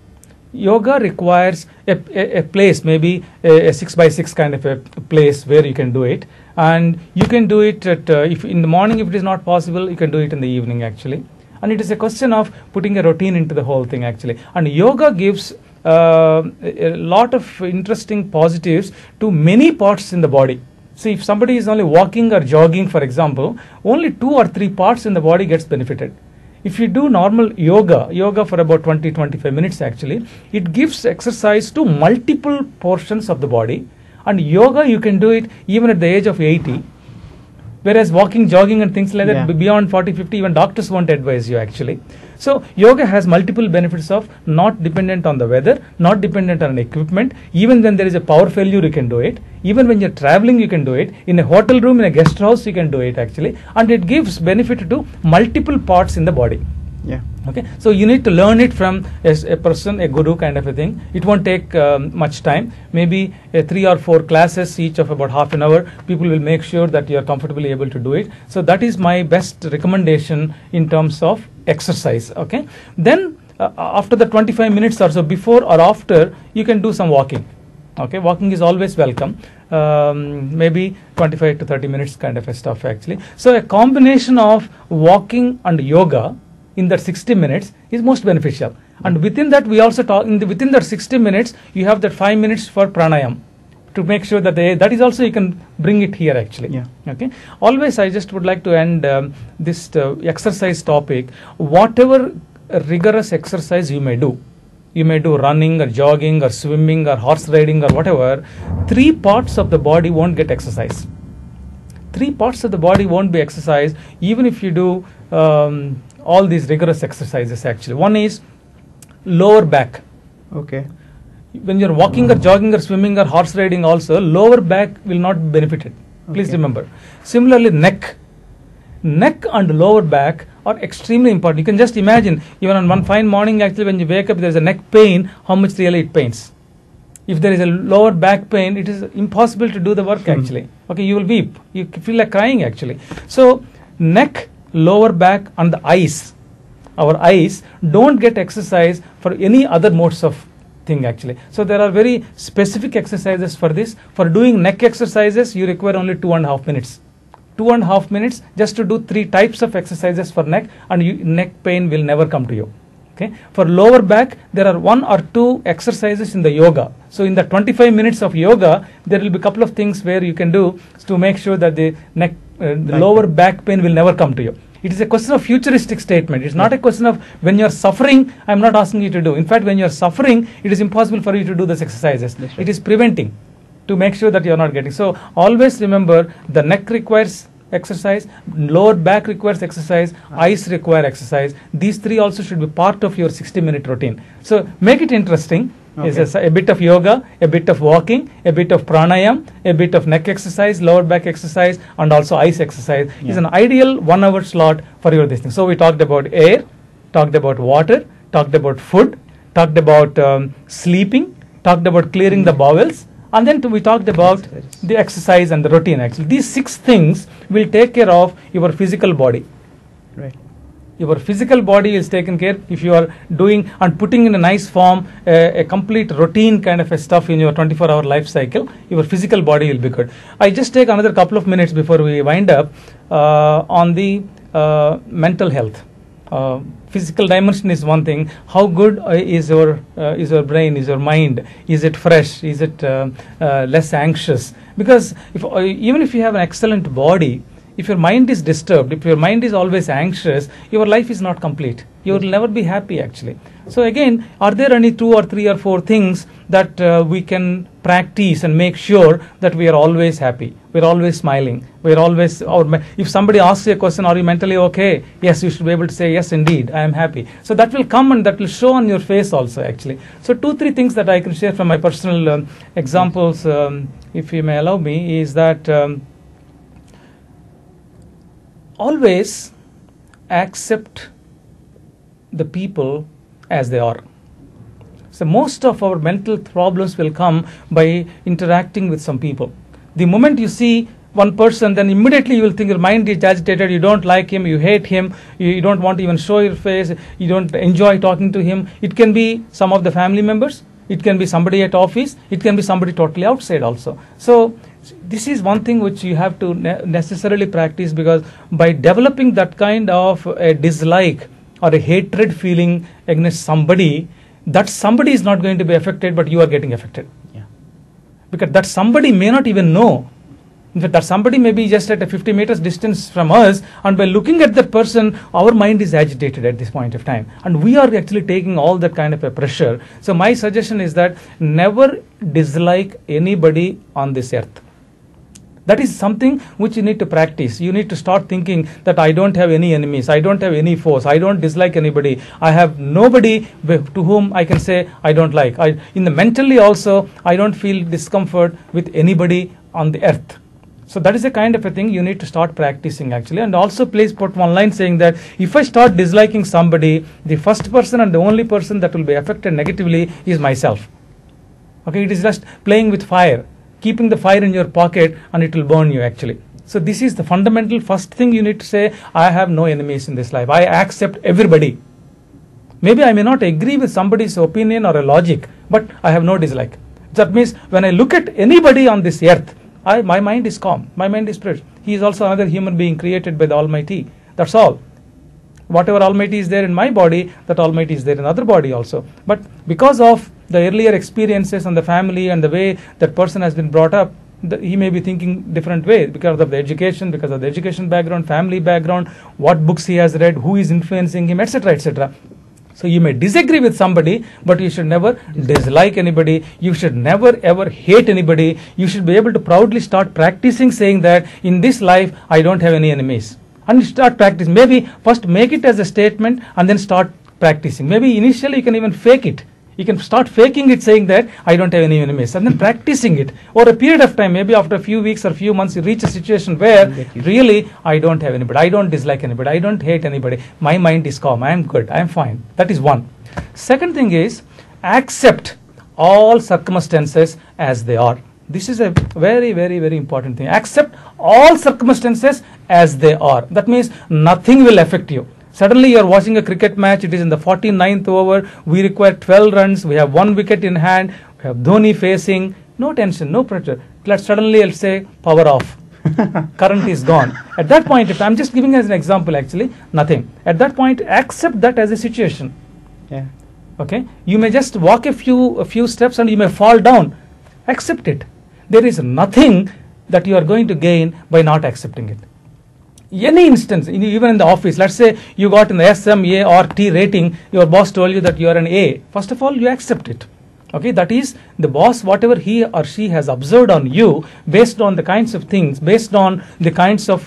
Yoga requires a place, maybe a 6x6 kind of a place where you can do it, and you can do it at if in the morning. If it is not possible, you can do it in the evening actually. And it is a question of putting a routine into the whole thing actually. And yoga gives a lot of interesting positives to many parts in the body. See, if somebody is only walking or jogging, for example, only 2 or 3 parts in the body gets benefited. If you do normal yoga for about 20-25 minutes actually, it gives exercise to multiple portions of the body. And yoga, you can do it even at the age of 80. Whereas walking, jogging and things like that, beyond 40-50, even doctors won't advise you actually. So yoga has multiple benefits of not dependent on the weather, not dependent on equipment. Even when there is a power failure, you can do it. Even when you're traveling, you can do it. In a hotel room, in a guest house, you can do it actually. And it gives benefit to multiple parts in the body. Yeah. Okay. So you need to learn it from a person, a guru kind of a thing. It won't take much time. Maybe 3 or 4 classes, each of about half an hour. People will make sure that you are comfortably able to do it. So that is my best recommendation in terms of exercise. Okay. Then after the 25 minutes or so, before or after, you can do some walking. Okay. Walking is always welcome. Maybe 25 to 30 minutes kind of a stuff actually. So a combination of walking and yoga in that 60 minutes is most beneficial. And within that, we also talk, within that 60 minutes, you have that 5 minutes for pranayam to make sure that that is also, you can bring it here actually. Yeah. Okay. Always, I just would like to end this exercise topic. Whatever rigorous exercise you may do running or jogging or swimming or horse riding or whatever, 3 parts of the body won't get exercise. three parts of the body won't be exercised even if you do all these rigorous exercises actually. One is lower back. Okay. When you're walking or jogging or swimming or horse riding also, lower back will not be benefited. Please remember. Similarly, neck and lower back are extremely important. You can just imagine, even on one fine morning actually when you wake up, there's a neck pain, how much really it pains. If there is a lower back pain, it is impossible to do the work actually. Okay, you will weep. You feel like crying actually. So, neck, lower back and the eyes. Our eyes don't get exercise for any other modes of thing actually. So there are very specific exercises for this. For doing neck exercises, you require only 2.5 minutes. 2.5 minutes just to do 3 types of exercises for neck, and neck pain will never come to you. Okay. For lower back, there are 1 or 2 exercises in the yoga. So in the 25 minutes of yoga, there will be a couple of things where you can do to make sure that the neck, the lower back pain will never come to you. It is a question of futuristic statement. It's not a question of when you're suffering, I'm not asking you to do. In fact, when you're suffering, it is impossible for you to do these exercises. Right. It is preventing to make sure that you're not getting. So always remember, the neck requires exercise, lower back requires exercise, eyes require exercise. These 3 also should be part of your 60-minute routine. So make it interesting. Okay. Is a bit of yoga, a bit of walking, a bit of pranayam, a bit of neck exercise, lower back exercise, and also eyes exercise. Is an ideal 1-hour slot for your this thing. So we talked about air, talked about water, talked about food, talked about sleeping, talked about clearing the bowels, and then we talked about the exercise and the routine actually. These 6 things will take care of your physical body. Right. Your physical body is taken care if you are doing and putting in a nice form a complete routine kind of a stuff in your 24-hour life cycle. Your physical body will be good. I just take another couple of minutes before we wind up on the mental health. Physical dimension is one thing. How good is your brain? Is your mind? Is it fresh? Is it less anxious? Because even if you have an excellent body, if your mind is disturbed, if your mind is always anxious, your life is not complete. You will never be happy actually. So again, are there any 2 or 3 or 4 things that we can practice and make sure that we are always happy, we're always smiling, we're always, if somebody asks you a question, are you mentally okay? Yes, you should be able to say, yes indeed, I am happy. So that will come and that will show on your face also actually. So 2-3 things that I can share from my personal examples, if you may allow me, is that always accept the people as they are. So most of our mental problems will come by interacting with some people. The moment you see one person, then immediately you will think your mind is agitated, you don't like him, you hate him, you don't want to even show your face, you don't enjoy talking to him. It can be some of the family members, it can be somebody at office, it can be somebody totally outside also. So this is one thing which you have to necessarily practice, because by developing that kind of a dislike or a hatred feeling against somebody, that somebody is not going to be affected, but you are getting affected. Yeah. Because that somebody may not even know. In fact, that somebody may be just at a 50 meters distance from us, and by looking at that person, our mind is agitated at this point of time. And we are actually taking all that kind of a pressure. So my suggestion is that never dislike anybody on this earth. That is something which you need to practice. You need to start thinking that I don't have any enemies, I don't have any foes, I don't dislike anybody, I have nobody to whom I can say I don't like. In the mentally also, I don't feel discomfort with anybody on the earth. So that is a kind of a thing you need to start practicing actually. And also please put one line saying that if I start disliking somebody, the first person and the only person that will be affected negatively is myself. Okay, it is just playing with fire, keeping the fire in your pocket, and it will burn you actually. So this is the fundamental first thing you need to say. I have no enemies in this life. I accept everybody. Maybe I may not agree with somebody's opinion or a logic, but I have no dislike. That means when I look at anybody on this earth, my mind is calm, my mind is fresh. He is also another human being created by the Almighty. That's all. Whatever Almighty is there in my body, that Almighty is there in other body also. But because of the earlier experiences and the family and the way that person has been brought up, he may be thinking different way because of the education, because of the education background, family background, what books he has read, who is influencing him, etc., etc. So you may disagree with somebody, but you should never dislike anybody. You should never ever hate anybody. You should be able to proudly start practicing saying that in this life I don't have any enemies. And start practicing. Maybe first make it as a statement and then start practicing. Maybe initially you can even fake it. You can start faking it, saying that I don't have any enemies, and then practicing it over a period of time. Maybe after a few weeks or few months, you reach a situation where really I don't have anybody, I don't dislike anybody, I don't hate anybody. My mind is calm. I am good. I am fine. That is one. Second thing is accept all circumstances as they are. This is a very, very, very important thing. Accept all circumstances as they are. That means nothing will affect you. Suddenly you are watching a cricket match, it is in the 49th over, we require 12 runs, we have 1 wicket in hand, we have Dhoni facing, no tension, no pressure. Suddenly I'll say, power off, current is gone. At that point, if I'm just giving as an example actually, nothing. At that point, accept that as a situation. Yeah. Okay, you may just walk a few steps and you may fall down. Accept it. There is nothing that you are going to gain by not accepting it. Any instance, even in the office, let's say you got an SM, A or T rating, your boss told you that you are an A. First of all, you accept it. Okay, that is the boss, whatever he or she has observed on you, based on the kinds of things, based on the kinds of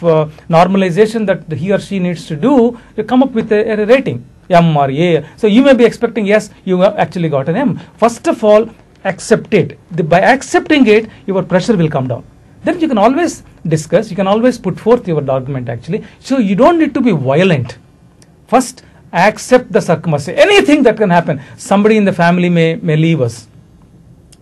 normalization that he or she needs to do, you come up with a rating, M or A. So you may be expecting, yes, you have actually got an M. First of all, accept it. By accepting it, your pressure will come down. Then you can always discuss, you can always put forth your argument actually. So you don't need to be violent. First, accept the circumstance. Anything that can happen. Somebody in the family may leave us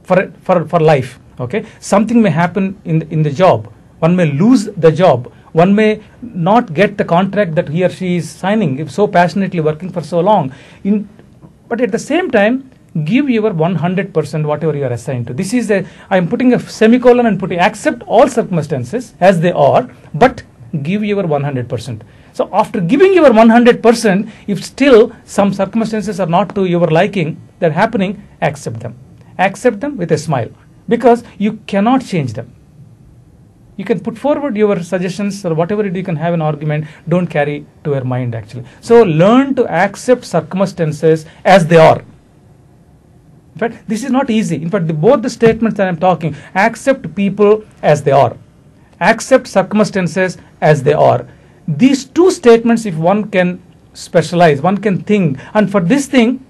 for life. Okay, something may happen in the job. One may lose the job. One may not get the contract that he or she is signing, if so passionately working for so long. But at the same time, give your 100% whatever you are assigned to. This is I am putting a semicolon and putting accept all circumstances as they are, but give your 100%. So after giving your 100%, if still some circumstances are not to your liking, that happening, accept them. Accept them with a smile, because you cannot change them. You can put forward your suggestions or whatever you can have an argument, don't carry to your mind actually. So learn to accept circumstances as they are. In fact, this is not easy. In fact, both the statements that I am talking, accept people as they are, accept circumstances as they are. These two statements, if one can specialize, one can think, and for this thing,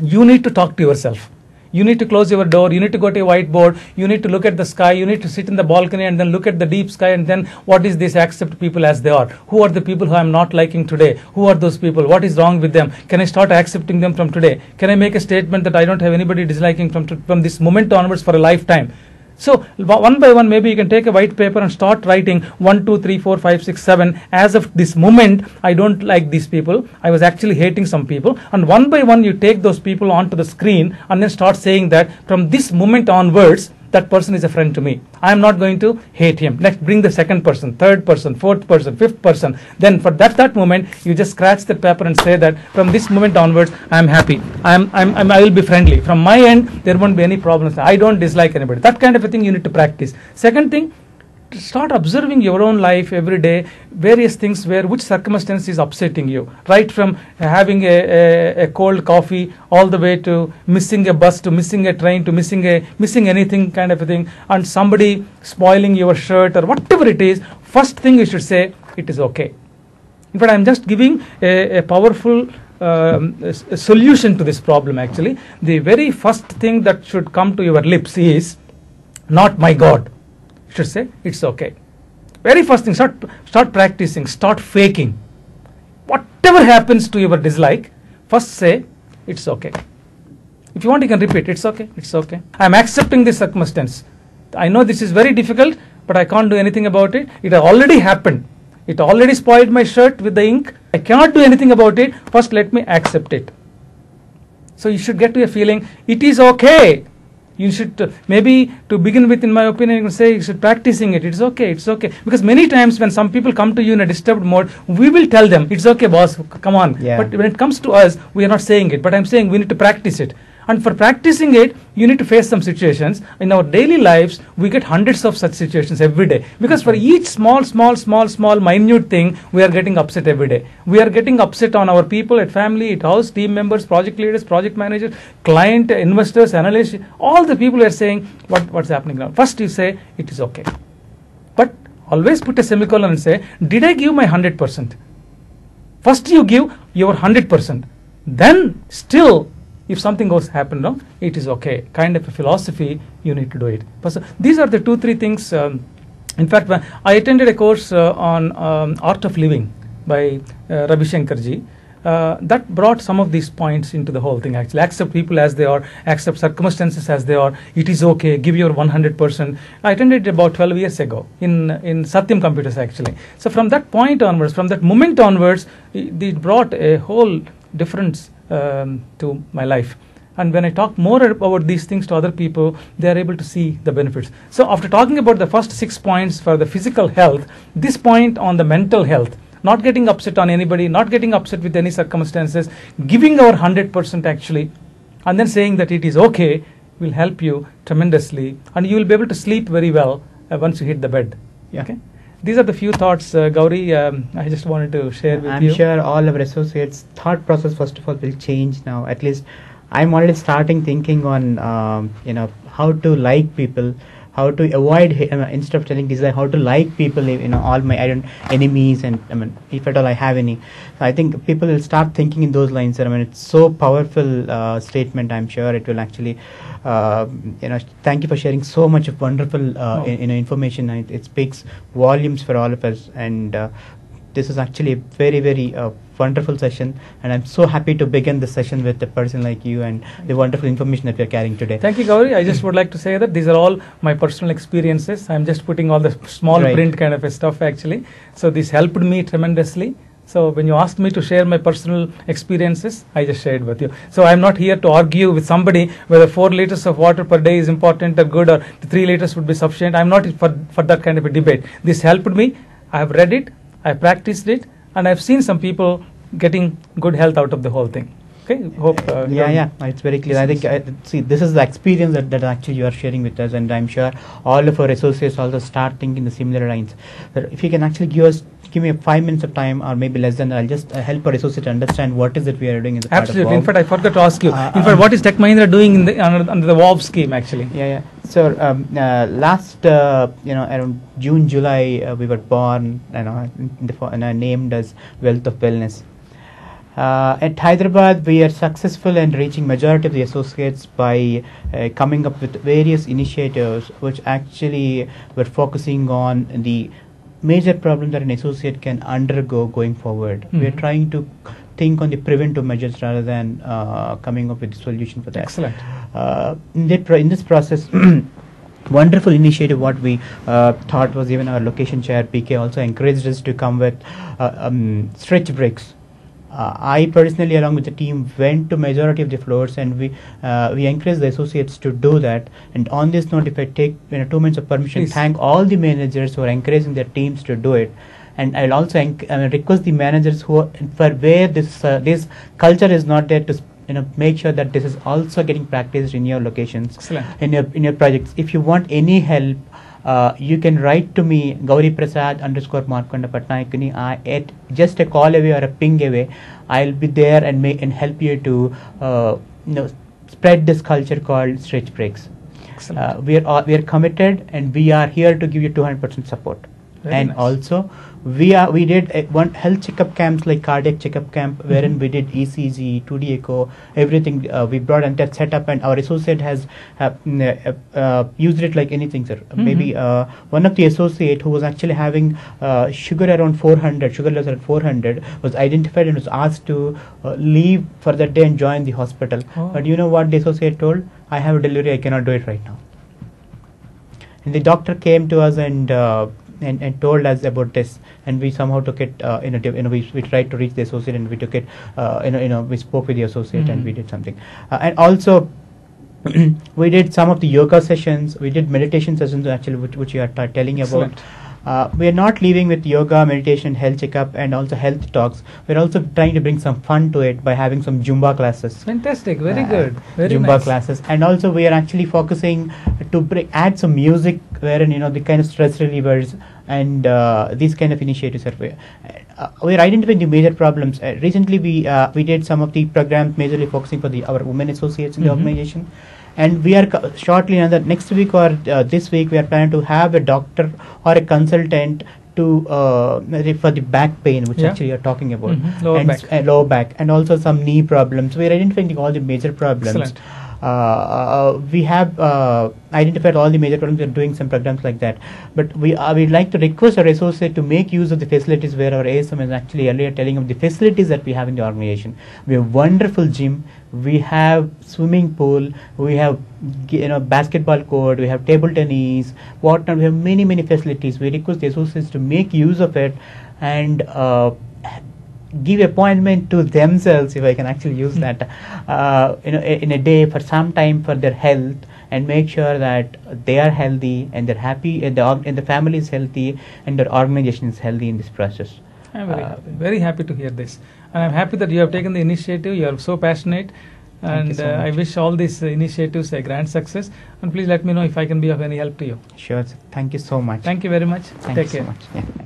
you need to talk to yourself. You need to close your door, you need to go to a whiteboard, you need to look at the sky, you need to sit in the balcony and then look at the deep sky, and then what is this accept people as they are? Who are the people who I am not liking today? Who are those people? What is wrong with them? Can I start accepting them from today? Can I make a statement that I don't have anybody disliking from this moment onwards for a lifetime? So one by one, maybe you can take a white paper and start writing 1, 2, 3, 4, 5, 6, 7. As of this moment, I don't like these people. I was actually hating some people. And one by one, you take those people onto the screen and then start saying that from this moment onwards, that person is a friend to me. I am not going to hate him. Next, bring the second person, third person, fourth person, fifth person. Then for that moment, you just scratch the paper and say that from this moment onwards, I am happy. I will be friendly. From my end, there won't be any problems. I don't dislike anybody. That kind of a thing you need to practice. Second thing, start observing your own life every day, various things which circumstance is upsetting you, right from having a cold coffee all the way to missing a bus, to missing a train, to missing anything kind of a thing, and somebody spoiling your shirt or whatever it is. First thing you should say, it is okay. In fact, I'm just giving a powerful solution to this problem actually. The very first thing that should come to your lips is, not my God. You should say, it's okay. Very first thing, start practicing, start faking. Whatever happens to your dislike, first say, it's okay. If you want, you can repeat, it's okay, it's okay. I'm accepting this circumstance. I know this is very difficult, but I can't do anything about it. It has already happened. It already spoiled my shirt with the ink. I cannot do anything about it. First, let me accept it. So you should get to a feeling, it is okay. You should, maybe to begin with, in my opinion, you can say you should practicing it. It's okay, it's okay. Because many times when some people come to you in a disturbed mode, we will tell them, it's okay, boss, come on. Yeah. But when it comes to us, we are not saying it. But I'm saying we need to practice it. And for practicing it, you need to face some situations. In our daily lives, we get hundreds of such situations every day. Because for each small, minute thing, we are getting upset every day. We are getting upset on our people, at family, at house, team members, project leaders, project managers, client, investors, analysts. All the people are saying, what's happening now? First you say, it is okay. But always put a semicolon and say, did I give my 100%? First you give your 100%. Then still, if something goes happen wrong, it is okay. Kind of a philosophy, you need to do it. So these are the 2-3 things. In fact, I attended a course on Art of Living by Ravi Shankarji. That brought some of these points into the whole thing. Actually, accept people as they are, accept circumstances as they are. It is okay. Give your 100%. I attended it about 12 years ago in Satyam Computers actually. So from that point onwards, from that moment onwards, it brought a whole difference to my life. And when I talk more about these things to other people, they are able to see the benefits. So after talking about the first 6 points for the physical health, this point on the mental health, not getting upset on anybody, not getting upset with any circumstances, giving our 100% actually, and then saying that it is okay, will help you tremendously, and you will be able to sleep very well once you hit the bed. Yeah. Okay. These are the few thoughts, Gauri, I just wanted to share with you. I'm sure all our associates' thought process, first of all, will change now. At least I'm already starting thinking on, how to like people, how to avoid, instead of telling design, how to like people, all my enemies, and if at all I have any. So I think people will start thinking in those lines. It's so powerful statement. I'm sure it will actually, thank you for sharing so much of wonderful, information. It speaks volumes for all of us, and this is actually a very, very wonderful session, and I'm so happy to begin this session with a person like you and the wonderful information that we are carrying today. Thank you, Gauri. I just would like to say that these are all my personal experiences. I'm just putting all the small print kind of stuff actually. So this helped me tremendously. So when you asked me to share my personal experiences, I just shared with you. So I'm not here to argue with somebody whether 4 liters of water per day is important or good, or 3 liters would be sufficient. I'm not for that kind of a debate. This helped me. I have read it, I practiced it, and I've seen some people getting good health out of the whole thing. Okay, hope. It's very clear. I think see, this is the experience that actually you are sharing with us, and I'm sure all of our associates also start thinking the similar lines. But if you can actually give me 5 minutes of time, or maybe less than, I'll just help our associate understand what is it we are doing in the Absolutely. In fact, I forgot to ask you. In fact, what is Tech Mahindra doing in under the WOW scheme actually? So last around June, July, we were born, named as Wealth of Wellness. At Hyderabad, we are successful in reaching majority of the associates by coming up with various initiatives which actually were focusing on the major problems that an associate can undergo going forward. We are trying to think on the preventive measures rather than coming up with a solution for that. Excellent. In this process, wonderful initiative what we thought was, even our location chair PK also encouraged us to come with stretch breaks. I personally, along with the team, went to majority of the floors, and we encouraged the associates to do that. And on this note, if I take 2 minutes of permission, Please. Thank all the managers who are encouraging their teams to do it. And I'll also request the managers for where this culture is not there, to make sure that this is also getting practiced in your locations. Excellent. in your projects. If you want any help, you can write to me, Gauri Prasad _Markanda Patnaikuni, at just a call away or a ping away. I'll be there and help you to spread this culture called stretch breaks. Excellent. We are committed, and we are here to give you 200% support. Very nice. Also, we did one health checkup camps, like cardiac checkup camp, wherein we did ECG, 2D echo, everything. We brought and that set up, and our associate has used it like anything, sir. Maybe one of the associate who was actually having sugar levels around 400 was identified and was asked to leave for that day and join the hospital. But you know what the associate told? I have a delivery, I cannot do it right now. And the doctor came to us and told us about this, and we somehow took it. We tried to reach the associate, and we took it. We spoke with the associate, and we did something. And also, we did some of the yoga sessions. We did meditation sessions actually, which you are telling about. We are not leaving with yoga, meditation, health checkup, and also health talks. We're also trying to bring some fun to it by having some Zumba classes. Fantastic, very good, very Zumba nice. classes, and also we are actually focusing to add some music, wherein the kind of stress relievers and these kind of initiatives are. We're identifying the major problems. Recently, we did some of the programs majorly focusing for our women associates in the organization. And we are shortly next week or this week we are planning to have a doctor or a consultant to for the back pain, which actually you're talking about, lower back, and also some knee problems. We are identifying all the major problems. Excellent. We have identified all the major problems. We are doing some programs like that, but we'd like to request our associate to make use of the facilities where our ASM is actually earlier telling of the facilities that we have in the organization. We have wonderful gym, we have swimming pool, we have basketball court, we have table tennis, whatnot. We have many facilities. We request the associates to make use of it and give appointment to themselves, if I can actually use that, in a day for some time for their health, and make sure that they are healthy and they're happy, and the family is healthy, and their organization is healthy in this process. I'm very happy to hear this, and I'm happy that you have taken the initiative. You are so passionate, and so I wish all these initiatives a grand success. And please let me know if I can be of any help to you. Sure. Thank you so much. Thank you very much. Thank Take you care. so much. Yeah.